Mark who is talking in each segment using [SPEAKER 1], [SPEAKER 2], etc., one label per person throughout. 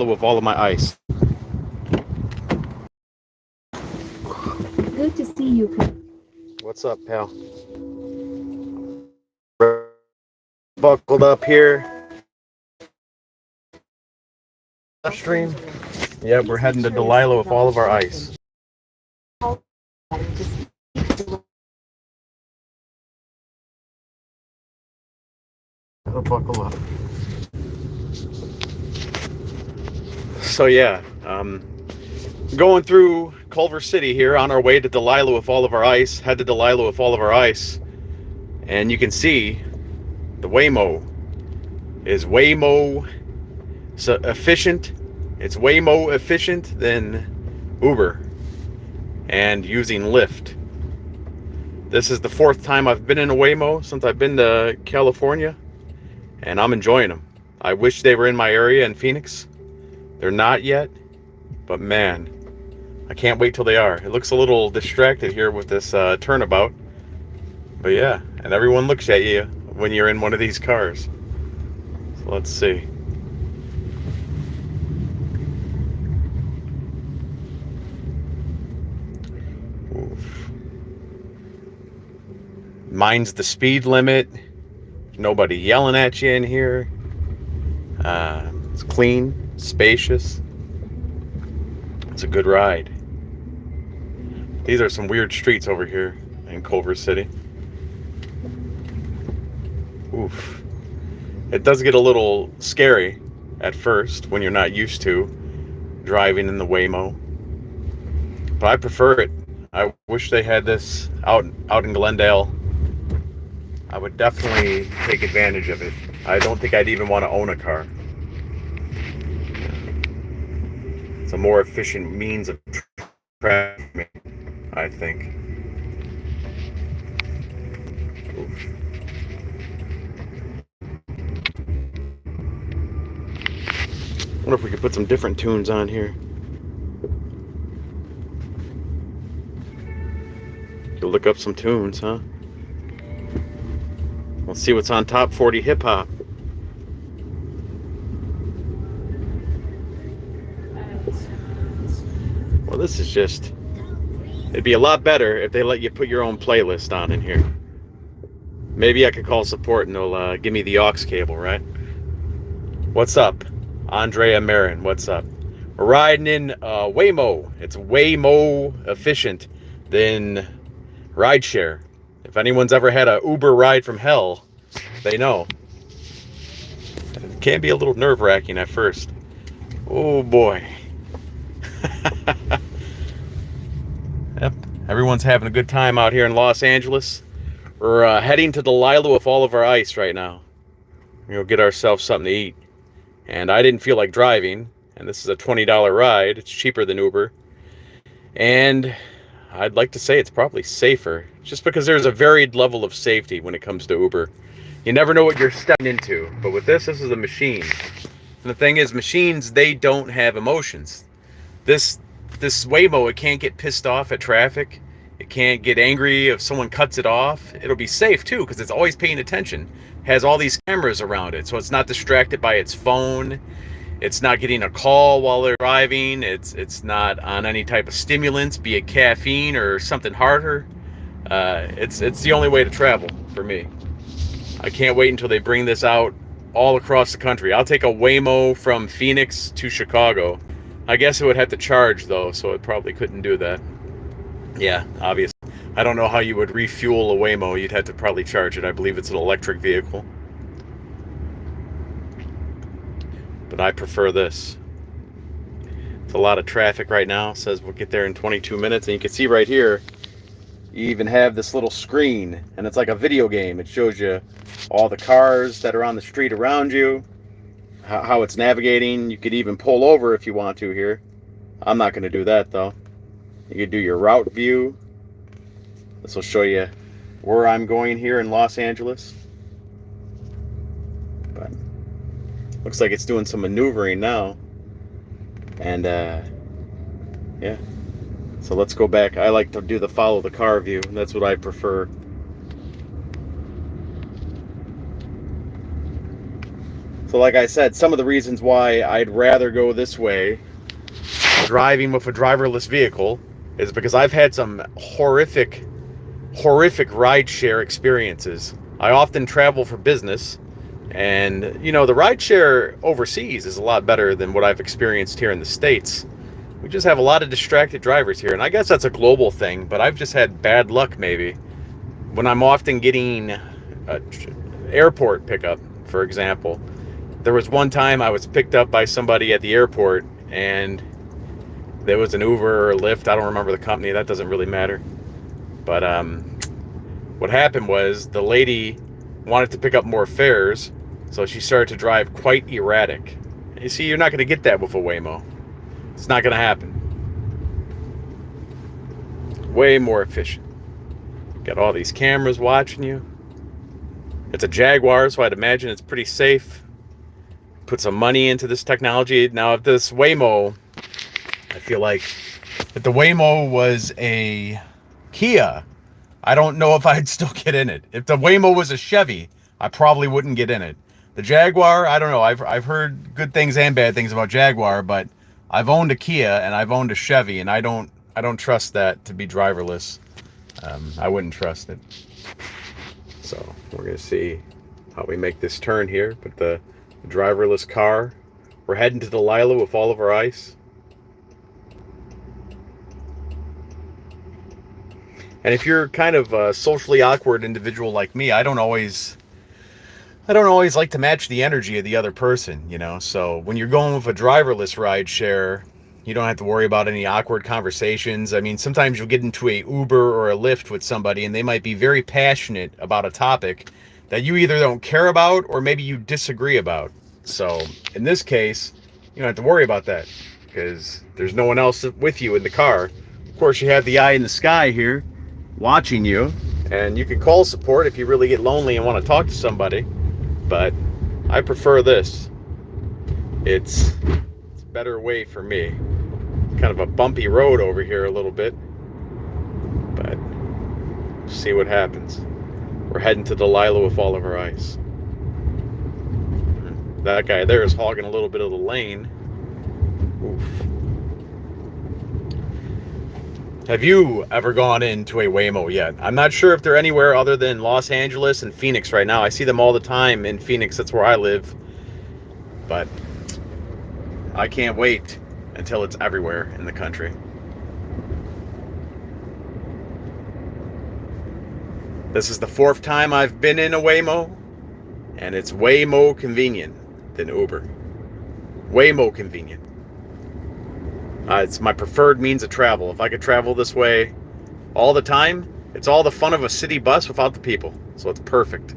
[SPEAKER 1] with all of my ice.
[SPEAKER 2] Good to see you.
[SPEAKER 1] What's up, pal? Buckled up here. Upstream. Yeah, we're heading to Delilah with all of our ice. Buckle up. So yeah, going through Culver City here on our way to Delilah with all of our ice. Head to Delilah with all of our ice, and you can see the Waymo is way more efficient. It's way more efficient than Uber and using Lyft. This is the fourth time I've been in a Waymo since I've been to California, and I'm enjoying them. I wish they were in my area in Phoenix. They're not yet, but man, I can't wait till they are. It looks a little distracted here with this turnabout, but yeah, and everyone looks at you when you're in one of these cars. So let's see. Oof. Mine's the speed limit. Nobody yelling at you in here. It's clean, spacious. It's a good ride. These are some weird streets over here in Culver City. Oof. It does get a little scary at first when you're not used to driving in the Waymo, but I prefer it. I wish they had this out in Glendale. I would definitely take advantage of it. I don't think I'd even want to own a car. It's a more efficient means of traffic, I think. Oof. I wonder if we could put some different tunes on here. You'll look up some tunes, huh? Let's see what's on top 40 hip hop. Well, this is just... It'd be a lot better if they let you put your own playlist on in here. Maybe I could call support and they'll give me the aux cable, right? What's up? Andrea Marin, what's up? We're riding in Waymo. It's way more efficient than rideshare. If anyone's ever had a Uber ride from hell, they know. It can be a little nerve-wracking at first. Oh boy. Yep, everyone's having a good time out here in Los Angeles. We're heading to Delilah with all of our ice right now. We'll get ourselves something to eat. And I didn't feel like driving, and this is a $20 ride. It's cheaper than Uber. And I'd like to say it's probably safer, just because there's a varied level of safety when it comes to Uber. You never know what you're stepping into, but with this is a machine. And the thing is, machines, they don't have emotions. This Waymo, it can't get pissed off at traffic. It can't get angry if someone cuts it off. It'll be safe too, because it's always paying attention. It has all these cameras around it, so it's not distracted by its phone. It's not getting a call while they're driving. It's not on any type of stimulants, be it caffeine or something harder. It's the only way to travel for me. I can't wait until they bring this out all across the country. I'll take a Waymo from Phoenix to Chicago. I guess it would have to charge though, so it probably couldn't do that. Yeah, obviously. I don't know how you would refuel a Waymo. You'd have to probably charge it. I believe it's an electric vehicle. But I prefer this. It's a lot of traffic right now. It says we'll get there in 22 minutes. And you can see right here, you even have this little screen. And it's like a video game. It shows you all the cars that are on the street around you, how it's navigating. You could even pull over if you want to here. I'm not going to do that though. You could do your route view. This will show you where I'm going here in Los Angeles. But looks like it's doing some maneuvering now. And yeah. So let's go back. I like to do the follow the car view. That's what I prefer. So like I said, some of the reasons why I'd rather go this way, driving with a driverless vehicle, is because I've had some horrific rideshare experiences. I often travel for business, and the rideshare overseas is a lot better than what I've experienced here in the States. We just have a lot of distracted drivers here, and I guess that's a global thing, but I've just had bad luck maybe. When I'm often getting a airport pickup, for example, there was one time I was picked up by somebody at the airport, and there was an Uber or Lyft. I don't remember the company. That doesn't really matter. But what happened was the lady wanted to pick up more fares, so she started to drive quite erratic. You see, you're not going to get that with a Waymo. It's not going to happen. Way more efficient. Got all these cameras watching you. It's a Jaguar, so I'd imagine it's pretty safe. Put some money into this technology. Now, if this Waymo, I feel like if the Waymo was a Kia, I don't know if I'd still get in it. If the Waymo was a Chevy, I probably wouldn't get in it. The Jaguar, I don't know. I've heard good things and bad things about Jaguar, but I've owned a Kia and I've owned a Chevy, and I don't trust that to be driverless. I wouldn't trust it. So we're gonna see how we make this turn here. But the driverless car. We're heading to Delilah with all of our ice. And if you're kind of a socially awkward individual like me, I don't always like to match the energy of the other person, So when you're going with a driverless ride share, you don't have to worry about any awkward conversations. I mean, sometimes you'll get into a Uber or a Lyft with somebody and they might be very passionate about a topic that you either don't care about or maybe you disagree about. So in this case, you don't have to worry about that because there's no one else with you in the car. Of course, you have the eye in the sky here watching you, and you can call support if you really get lonely and want to talk to somebody, but I prefer this. It's a better way for me. Kind of a bumpy road over here a little bit, but see what happens. We're heading to Delilah with all of our ice. That guy there is hogging a little bit of the lane. Oof. Have you ever gone into a Waymo yet? I'm not sure if they're anywhere other than Los Angeles and Phoenix right now. I see them all the time in Phoenix. That's where I live. But I can't wait until it's everywhere in the country. This is the 4th time I've been in a Waymo, and it's way more convenient than Uber. Way more convenient. It's my preferred means of travel. If I could travel this way all the time, it's all the fun of a city bus without the people. So it's perfect.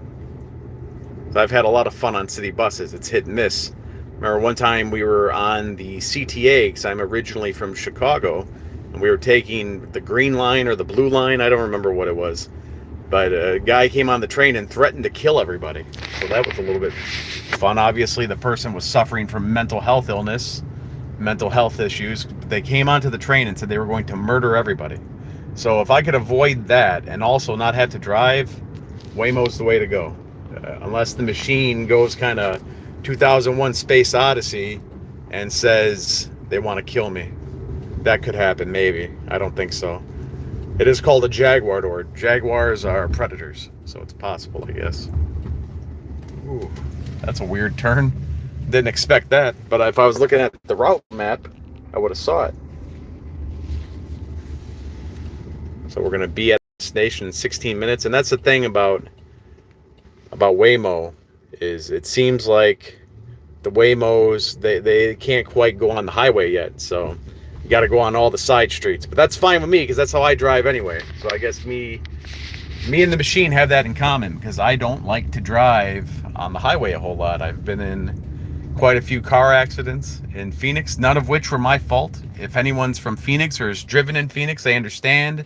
[SPEAKER 1] So I've had a lot of fun on city buses. It's hit and miss. Remember one time we were on the CTA, because I'm originally from Chicago, and we were taking the green line or the blue line. I don't remember what it was. But a guy came on the train and threatened to kill everybody. So that was a little bit fun. Obviously, the person was suffering from mental health issues. They came onto the train and said they were going to murder everybody. So if I could avoid that and also not have to drive, Waymo's the way to go. Unless the machine goes kind of 2001 Space Odyssey and says they want to kill me. That could happen, maybe. I don't think so. It is called a Jaguar door. Jaguars are predators, so it's possible, I guess. Ooh, that's a weird turn. Didn't expect that, but if I was looking at the route map, I would have saw it. So we're going to be at this station in 16 minutes, and that's the thing about Waymo, is it seems like the Waymos, they can't quite go on the highway yet, so you got to go on all the side streets. But that's fine with me, because that's how I drive anyway. So I guess me and the machine have that in common, because I don't like to drive on the highway a whole lot. I've been in quite a few car accidents in Phoenix, none of which were my fault. If anyone's from Phoenix or has driven in Phoenix, they understand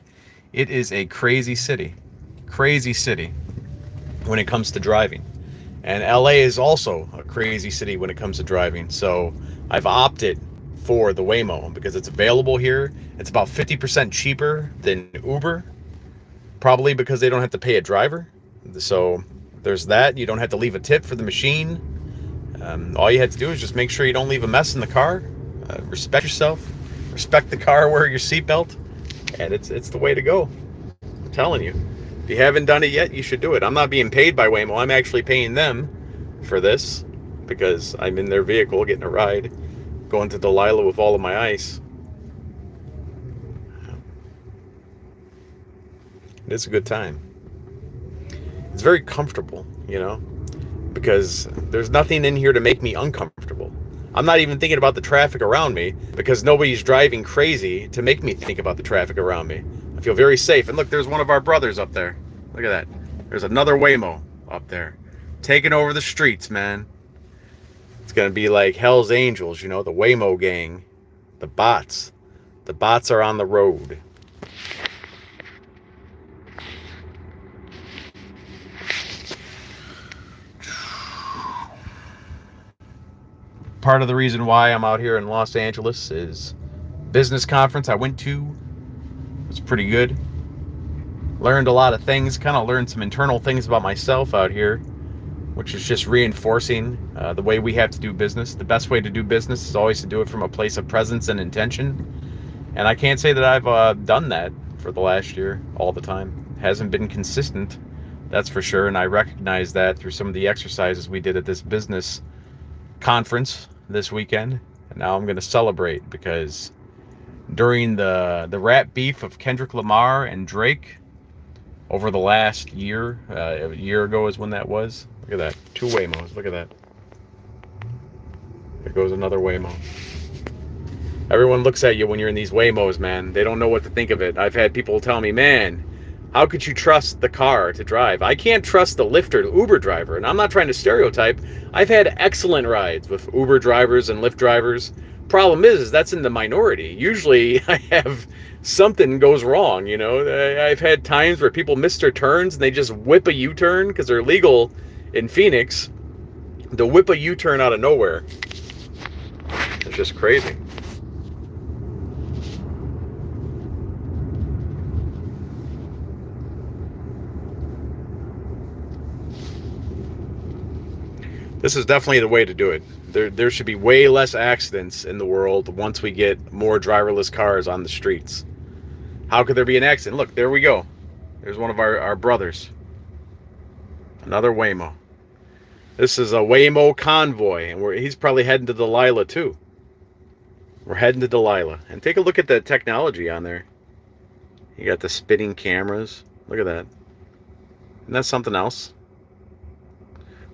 [SPEAKER 1] it is a crazy city when it comes to driving. And LA is also a crazy city when it comes to driving. So I've opted for the Waymo because it's available here. It's about 50% cheaper than Uber, probably because they don't have to pay a driver. So there's that. You don't have to leave a tip for the machine. All you had to do is just make sure you don't leave a mess in the car. Respect yourself. Respect the car. Wear your seatbelt. And it's the way to go. I'm telling you. If you haven't done it yet, you should do it. I'm not being paid by Waymo. I'm actually paying them for this because I'm in their vehicle getting a ride, going to Delilah with all of my ice. It's a good time. It's very comfortable, because there's nothing in here to make me uncomfortable. I'm not even thinking about the traffic around me because nobody's driving crazy to make me think about the traffic around me. I feel very safe. And look, there's one of our brothers up there. Look at that. There's another Waymo up there, taking over the streets, man. It's going to be like Hell's Angels, the Waymo gang, the bots. The bots are on the road. Part of the reason why I'm out here in Los Angeles is business conference I went to. It was pretty good. Learned a lot of things, kind of learned some internal things about myself out here, which is just reinforcing the way we have to do business. The best way to do business is always to do it from a place of presence and intention. And I can't say that I've done that for the last year all the time. It hasn't been consistent, that's for sure. And I recognize that through some of the exercises we did at this business conference this weekend. And now I'm going to celebrate because during the rap beef of Kendrick Lamar and Drake over the last year, a year ago is when that was. Look at that. 2 Waymos. Look at that. There goes another Waymo. Everyone looks at you when you're in these Waymos, man. They don't know what to think of it. I've had people tell me, man, how could you trust the car to drive? I can't trust the Lyft or Uber driver. And I'm not trying to stereotype. I've had excellent rides with Uber drivers and Lyft drivers. Problem is that's in the minority. Usually I have something goes wrong, I've had times where people miss their turns and they just whip a U-turn because they're legal in Phoenix. They'll whip a U-turn out of nowhere. It's just crazy. This is definitely the way to do it. There should be way less accidents in the world once we get more driverless cars on the streets. How could there be an accident? Look, there we go. There's one of our brothers. Another Waymo. This is a Waymo convoy, and he's probably heading to Delilah too. We're heading to Delilah. And take a look at the technology on there. You got the spinning cameras. Look at that. Isn't that something else?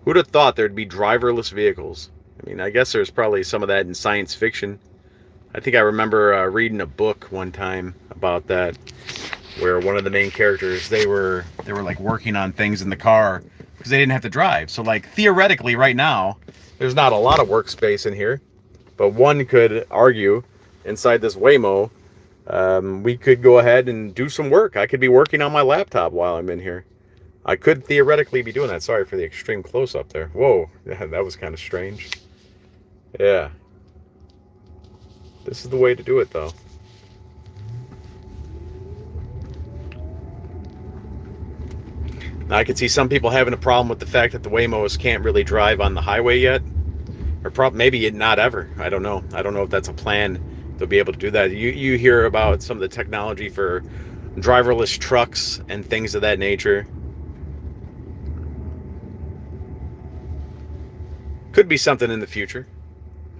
[SPEAKER 1] Who'd have thought there'd be driverless vehicles? I mean, I guess there's probably some of that in science fiction. I think I remember reading a book one time about that, where one of the main characters, they were like working on things in the car because they didn't have to drive. So like theoretically right now, there's not a lot of workspace in here, but one could argue inside this Waymo, we could go ahead and do some work. I could be working on my laptop while I'm in here. I could theoretically be doing that. Sorry for the extreme close-up there. Whoa, that was kind of strange. Yeah. This is the way to do it, though. Now, I could see some people having a problem with the fact that the Waymos can't really drive on the highway yet. Or maybe not ever. I don't know. I don't know if that's a plan. They'll be able to do that. You hear about some of the technology for driverless trucks and things of that nature. Could be something in the future.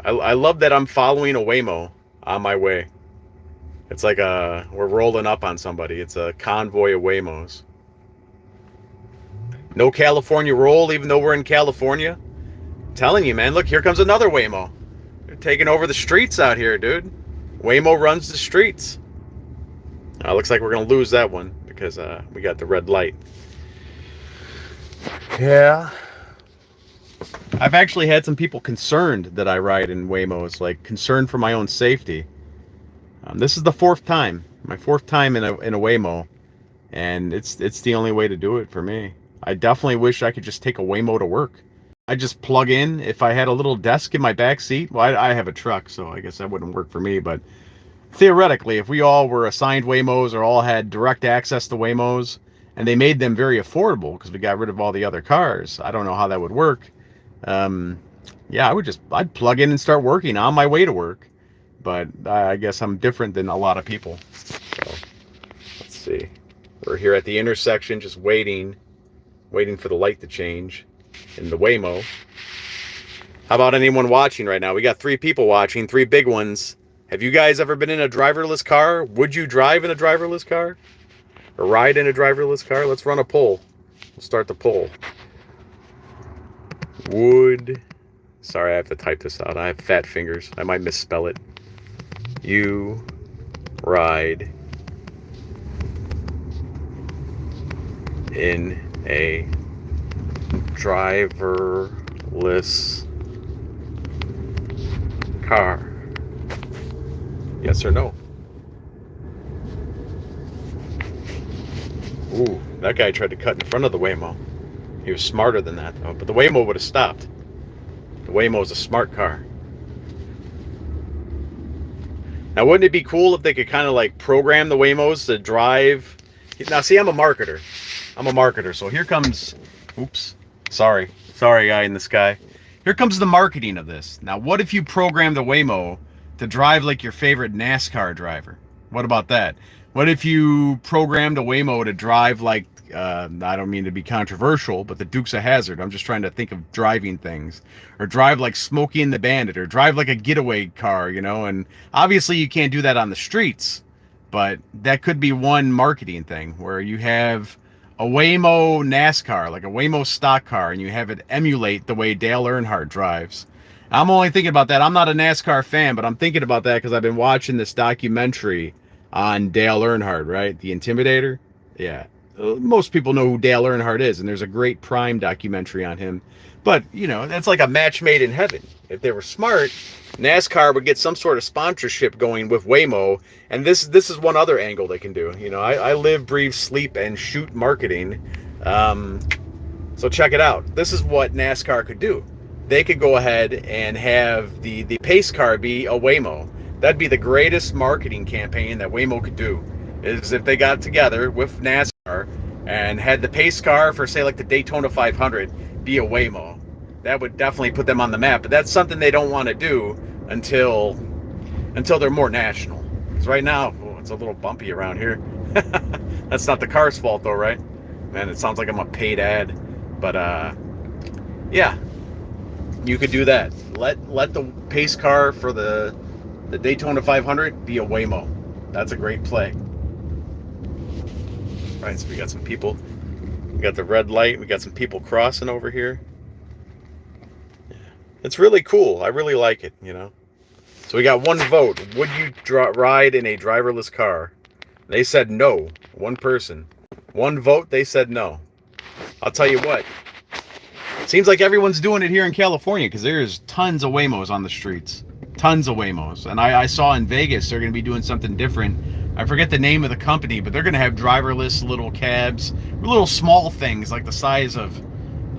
[SPEAKER 1] I love that I'm following a Waymo on my way. It's like we're rolling up on somebody. It's a convoy of Waymos. No California roll, even though we're in California. I'm telling you, man, look, here comes another Waymo. They're taking over the streets out here, dude. Waymo runs the streets. Looks like we're going to lose that one because we got the red light. Yeah. I've actually had some people concerned that I ride in Waymos, like concerned for my own safety. This is the 4th time, my 4th time in a Waymo, and it's the only way to do it for me. I definitely wish I could just take a Waymo to work. I just plug in. If I had a little desk in my back seat, well, I have a truck, so I guess that wouldn't work for me. But theoretically, if we all were assigned Waymos or all had direct access to Waymos, and they made them very affordable because we got rid of all the other cars, I don't know how that would work. Yeah, I'd plug in and start working on my way to work. But I guess I'm different than a lot of people. So let's see. We're here at the intersection, just waiting for the light to change in the Waymo. How about anyone watching right now? We got 3 people watching, 3 big ones. Have you guys ever been in a driverless car? Would you drive in a driverless car? Or ride in a driverless car? Let's run a poll. We'll start the poll. Would... Sorry, I have to type this out. I have fat fingers. I might misspell it. You ride in a driverless car? Yes or no? Ooh, that guy tried to cut in front of the Waymo. He was smarter than that, though. But the Waymo would have stopped. The Waymo is a smart car. Now, wouldn't it be cool if they could kind of like program the Waymos to drive? Now, see, I'm a marketer. So here comes, oops, sorry, guy in the sky. Here comes the marketing of this. Now, what if you program the Waymo to drive like your favorite NASCAR driver? What about that? What if you programmed a Waymo to drive like, I don't mean to be controversial, but the Dukes of Hazzard. I'm just trying to think of driving things. Or drive like Smokey and the Bandit, or drive like a getaway car, you know? And obviously you can't do that on the streets, but that could be one marketing thing where you have a Waymo NASCAR, like a Waymo stock car, and you have it emulate the way Dale Earnhardt drives. I'm only thinking about that. I'm not a NASCAR fan, but I'm thinking about that because I've been watching this documentary on Dale Earnhardt, right? The Intimidator. Yeah. Most people know who Dale Earnhardt is, and there's a great Prime documentary on him. But, you know, that's like a match made in heaven. If they were smart, NASCAR would get some sort of sponsorship going with Waymo, and this is one other angle they can do. You know, I live, breathe, sleep, and shoot marketing. So check it out. This is what NASCAR could do. They could go ahead and have the pace car be a Waymo. That'd be the greatest marketing campaign that Waymo could do, is if they got together with NASCAR and had the pace car for, say, like the Daytona 500 be a Waymo. That would definitely put them on the map. But that's something they don't want to do until they're more national. Because right now, oh, it's a little bumpy around here. That's not the car's fault, though, right? Man, it sounds like I'm a paid ad. But, yeah, you could do that. Let the pace car for the Daytona 500 be a Waymo. That's a great play. Right, so we got some people. We got the red light. We got some people crossing over here. Yeah. It's really cool. I really like it, you know. So we got one vote. Would you ride in a driverless car? They said no. One person. One vote, they said no. I'll tell you what. Seems like everyone's doing it here in California because there's tons of Waymos on the streets. Tons of Waymos. And I saw in Vegas they're going to be doing something different. I forget the name of the company, but they're going to have driverless little cabs, little small things like the size of,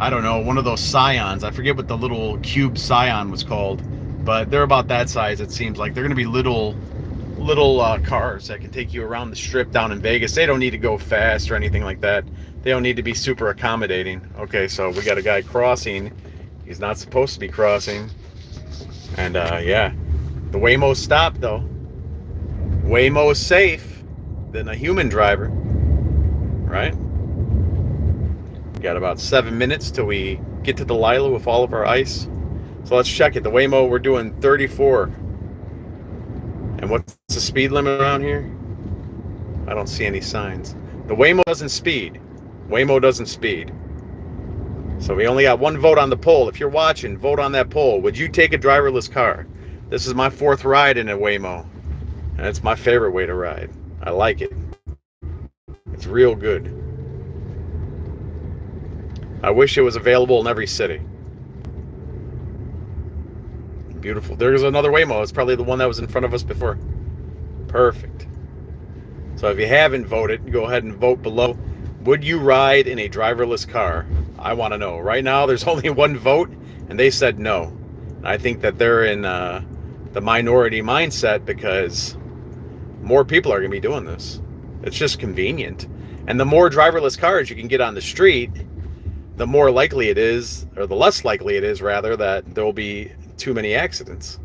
[SPEAKER 1] I don't know, one of those Scions. I forget what the little cube Scion was called, but they're about that size, it seems like. They're going to be little cars that can take you around the strip down in Vegas. They don't need to go fast or anything like that. They don't need to be super accommodating. Okay, so we got a guy crossing. He's not supposed to be crossing. And yeah, the Waymo stopped though. Waymo is safe than a human driver, right? We got about 7 minutes till we get to Delilah with all of our ice. So let's check it. The Waymo, we're doing 34. And what's the speed limit around here? I don't see any signs. The Waymo doesn't speed. Waymo doesn't speed. So we only got one vote on the poll. If you're watching, vote on that poll. Would you take a driverless car? This is my 4th ride in a Waymo. And it's my favorite way to ride. I like it. It's real good. I wish it was available in every city. Beautiful. There's another Waymo. It's probably the one that was in front of us before. Perfect. So if you haven't voted, go ahead and vote below. Would you ride in a driverless car? I want to know. Right now, there's only one vote, and they said no. And I think that they're in the minority mindset because more people are going to be doing this. It's just convenient. And the more driverless cars you can get on the street, the more likely it is, or the less likely it is, rather, that there will be too many accidents.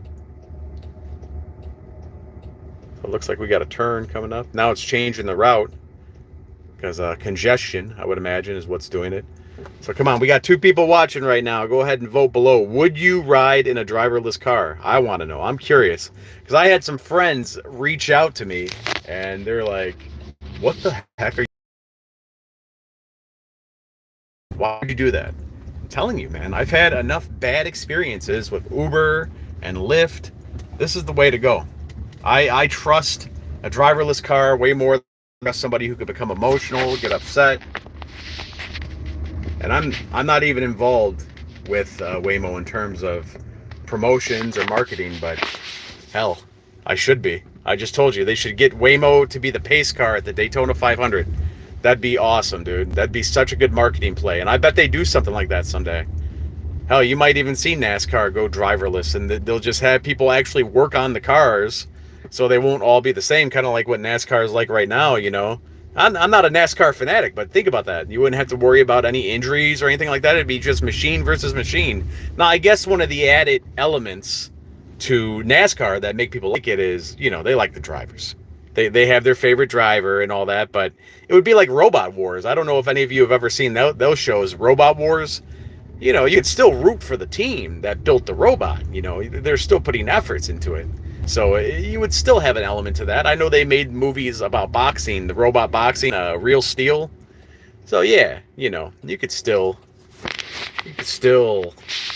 [SPEAKER 1] So it looks like we got a turn coming up. Now it's changing the route because congestion, I would imagine, is what's doing it. So come on, we got 2 people watching right now. Go ahead and vote below. Would you ride in a driverless car? I want to know. I'm curious because I had some friends reach out to me and they're like, what the heck are you? Why would you do that? I'm telling you, man, I've had enough bad experiences with Uber and Lyft. This is the way to go. I trust a driverless car way more than I trust somebody who could become emotional, get upset. And I'm not even involved with Waymo in terms of promotions or marketing, but hell, I should be. I just told you they should get Waymo to be the pace car at the Daytona 500. That'd be awesome, dude. That'd be such a good marketing play, and I bet they do something like that someday. Hell, you might even see NASCAR go driverless, and they'll just have people actually work on the cars so they won't all be the same, kind of like what NASCAR is like right now, you know. I'm not a NASCAR fanatic, but think about that. You wouldn't have to worry about any injuries or anything like that. It'd be just machine versus machine. Now, I guess one of the added elements to NASCAR that make people like it is, you know, they like the drivers. They have their favorite driver and all that, but it would be like Robot Wars. I don't know if any of you have ever seen those shows, Robot Wars. You know, you could still root for the team that built the robot. You know, they're still putting efforts into it. So you would still have an element to that. I know they made movies about boxing, the robot boxing, Real Steel. So yeah, you know, you could still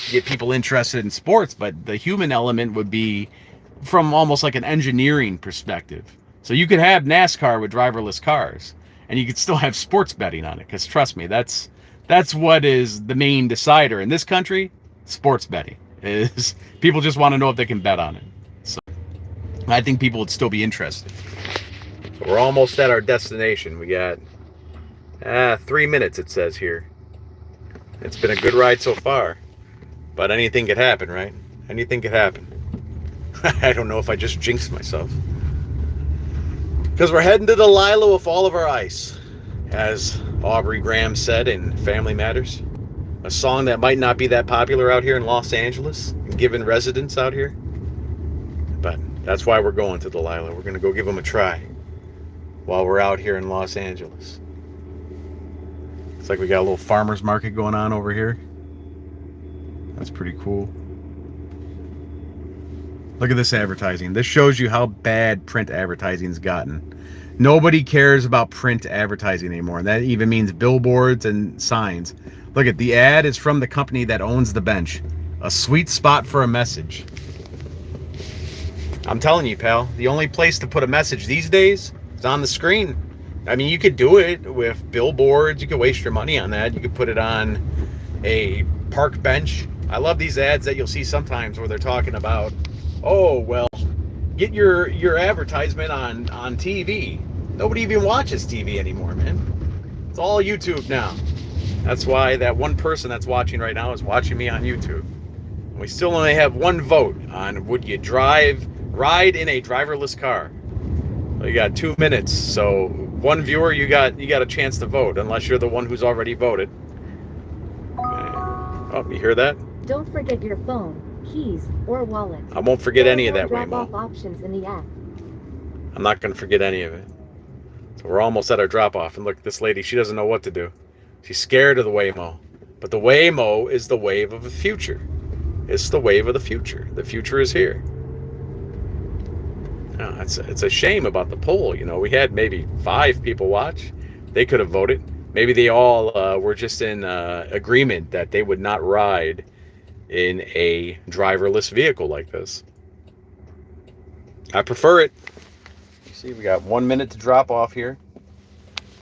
[SPEAKER 1] get people interested in sports, but the human element would be from almost like an engineering perspective. So you could have NASCAR with driverless cars, and you could still have sports betting on it. Because trust me, that's what is the main decider in this country. Sports betting is people just want to know if they can bet on it. So I think people would still be interested. So we're almost at our destination. We got 3 minutes, it says here. It's been a good ride so far, but anything could happen, right? Anything could happen. I don't know if I just jinxed myself. Because we're heading to Delilah with all of our ice, as Aubrey Graham said in Family Matters. A song that might not be that popular out here in Los Angeles, given residents out here. But that's why we're going to Delilah. We're going to go give them a try while we're out here in Los Angeles. It's like we got a little farmer's market going on over here. That's pretty cool. Look at this advertising. This shows you how bad print advertising's gotten. Nobody cares about print advertising anymore. And that even means billboards and signs. Look at the ad is from the company that owns the bench. A sweet spot for a message. I'm telling you, pal, the only place to put a message these days is on the screen. I mean, you could do it with billboards. You could waste your money on that. You could put it on a park bench. I love these ads that you'll see sometimes where they're talking about, oh, well, get your advertisement on TV. Nobody even watches TV anymore, man. It's all YouTube now. That's why that one person that's watching right now is watching me on YouTube. We still only have one vote on would you ride in a driverless car. Well, you got 2 minutes, so one viewer, you got a chance to vote, unless you're the one who's already voted. Oh, you hear that?
[SPEAKER 2] Don't forget your phone, keys, or wallet.
[SPEAKER 1] I won't forget any of that, Waymo.
[SPEAKER 2] Drop-off options in the app.
[SPEAKER 1] I'm not going to forget any of it. So we're almost at our drop-off, and look, this lady, she doesn't know what to do. She's scared of the Waymo. But the Waymo is the wave of the future. It's the wave of the future. The future is here. No, it's a shame about the poll. You know, we had maybe 5 people watch. They could have voted. Maybe they all were just in agreement that they would not ride in a driverless vehicle like this. I prefer it. You see, we got 1 minute to drop off here.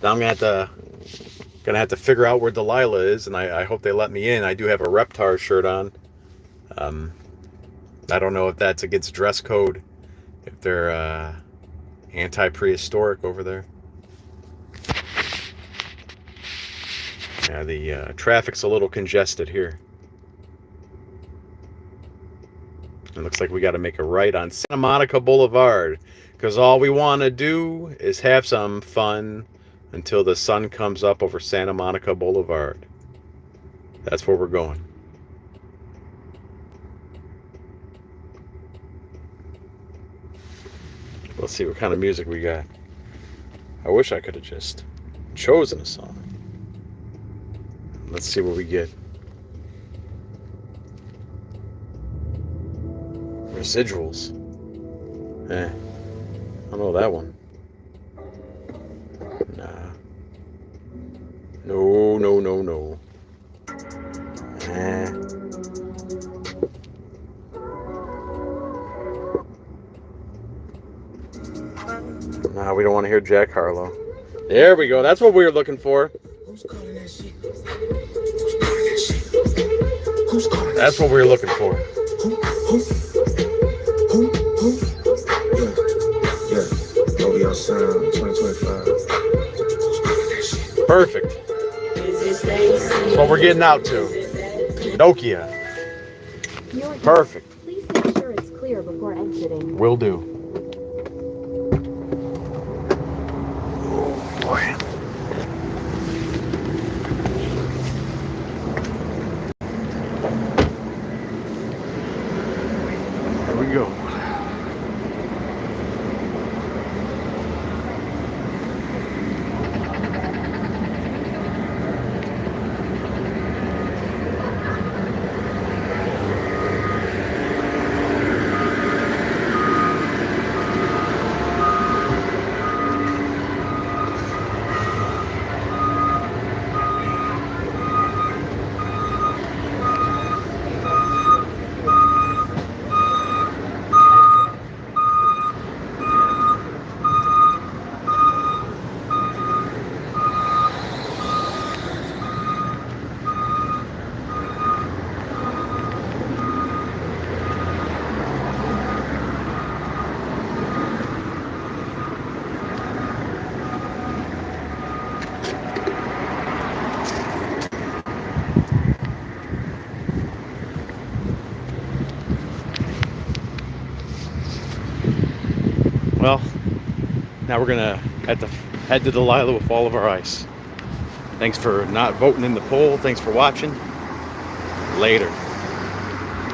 [SPEAKER 1] Now I'm gonna have to figure out where Delilah is, and I hope they let me in. I do have a Reptar shirt on. I don't know if that's against dress code, if they're anti-prehistoric over there. Yeah, the traffic's a little congested here. It looks like we got to make a right on Santa Monica Boulevard, because all we want to do is have some fun until the sun comes up over Santa Monica Boulevard. That's where we're going. Let's see what kind of music we got. I wish I could have just chosen a song. Let's see what we get. Residuals. I don't know that one. Nah. No, no, no, no. Nah, we don't want to hear Jack Harlow. There we go. That's what we were looking for. That's what we were looking for. Perfect. That's what we're getting out to. Nokia. Perfect.
[SPEAKER 2] Please make sure it's clear before exiting.
[SPEAKER 1] Will do. Oh boy. There we go. Well, now we're gonna have to head to Delilah with all of our ice. Thanks for not voting in the poll. Thanks for watching. Later.